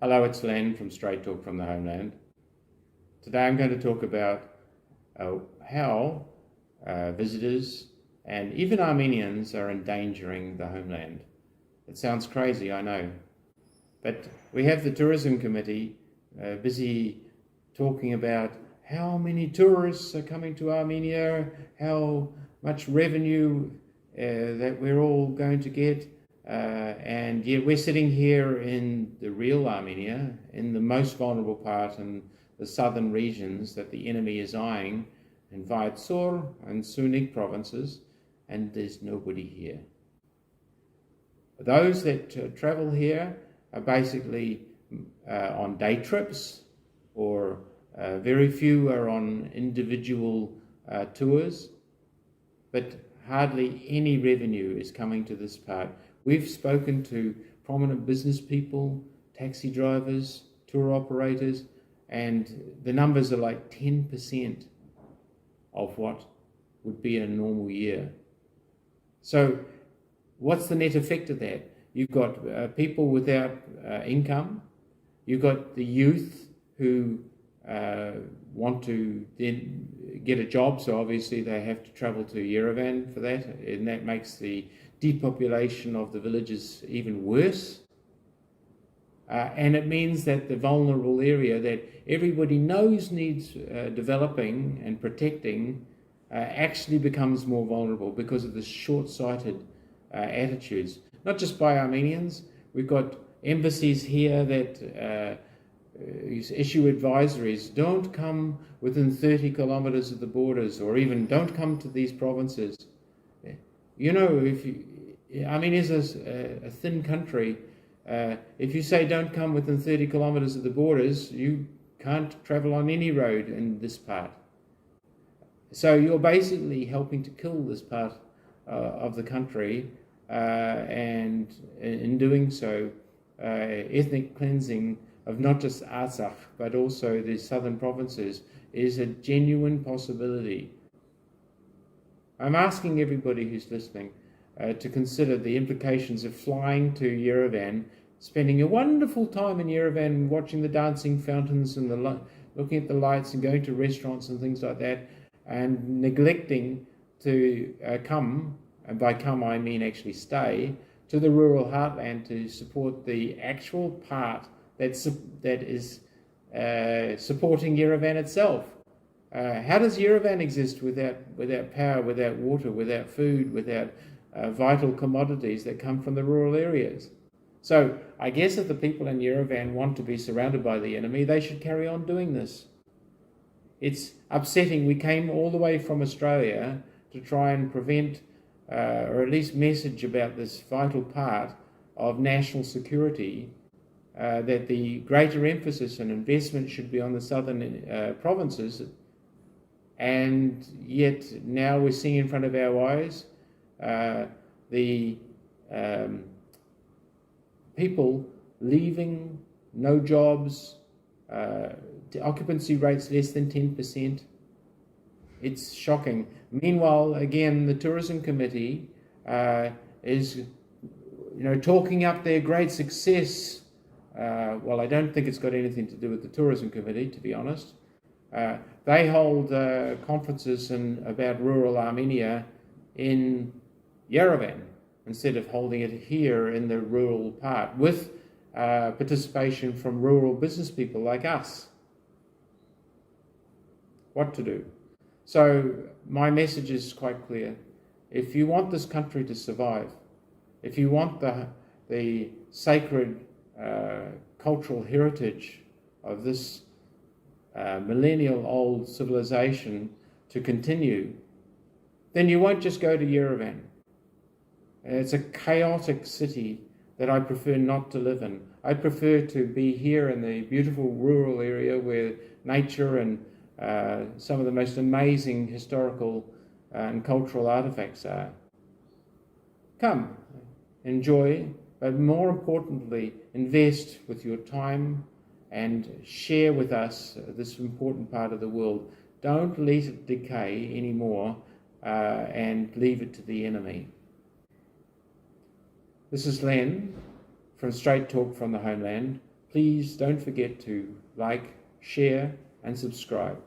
Hello, it's Len from Straight Talk from the Homeland. Today I'm going to talk about how visitors and even Armenians are endangering the homeland. It sounds crazy, I know, but we have the tourism committee busy talking about how many tourists are coming to Armenia, how much revenue that we're all going to get. And yet we're sitting here in the real Armenia, in the most vulnerable part in the southern regions that the enemy is eyeing, in Vaitsor and Sunik provinces, and there's nobody here. Those that travel here are basically on day trips, or very few are on individual tours, but hardly any revenue is coming to this part. We've spoken to prominent business people, taxi drivers, tour operators, and the numbers are like 10% of what would be a normal year. So what's the net effect of that? You've got people without income, you've got the youth who want to then get a job, so obviously they have to travel to Yerevan for that, and that makes the depopulation of the villages even worse. And it means that the vulnerable area that everybody knows needs developing and protecting actually becomes more vulnerable because of the short-sighted attitudes. Not just by Armenians, we've got embassies here that issue advisories. Don't come within 30 kilometers of the borders, or even don't come to these provinces. You know, Armenia is a thin country. If you say don't come within 30 kilometers of the borders, you can't travel on any road in this part. So you're basically helping to kill this part of the country, and in doing so, ethnic cleansing of not just Artsakh, but also the southern provinces is a genuine possibility. I'm asking everybody who's listening to consider the implications of flying to Yerevan, spending a wonderful time in Yerevan, watching the dancing fountains and looking at the lights and going to restaurants and things like that, and neglecting to come, and by come I mean actually stay, to the rural heartland to support the actual part that is supporting Yerevan itself. How does Yerevan exist without power, without water, without food, without vital commodities that come from the rural areas? So I guess if the people in Yerevan want to be surrounded by the enemy, they should carry on doing this. It's upsetting. We came all the way from Australia to try and prevent, or at least message about this vital part of national security, that the greater emphasis and investment should be on the southern provinces, and yet now we're seeing in front of our eyes the people leaving, no jobs, the occupancy rates less than 10%. It's shocking. Meanwhile, again, the tourism committee is, talking up their great success. Well, I don't think it's got anything to do with the tourism committee, to be honest. They hold conferences about rural Armenia in Yerevan instead of holding it here in the rural part, with participation from rural business people like us. What to do? So my message is quite clear. If you want this country to survive, if you want the sacred cultural heritage of this millennial-old civilization to continue, then you won't just go to Yerevan. It's a chaotic city that I prefer not to live in. I prefer to be here in the beautiful rural area where nature and some of the most amazing historical and cultural artifacts are. Come, enjoy, but more importantly, invest with your time and share with us this important part of the world. Don't let it decay anymore and leave it to the enemy. This is Len from Straight Talk from the Homeland. Please don't forget to like, share, and subscribe.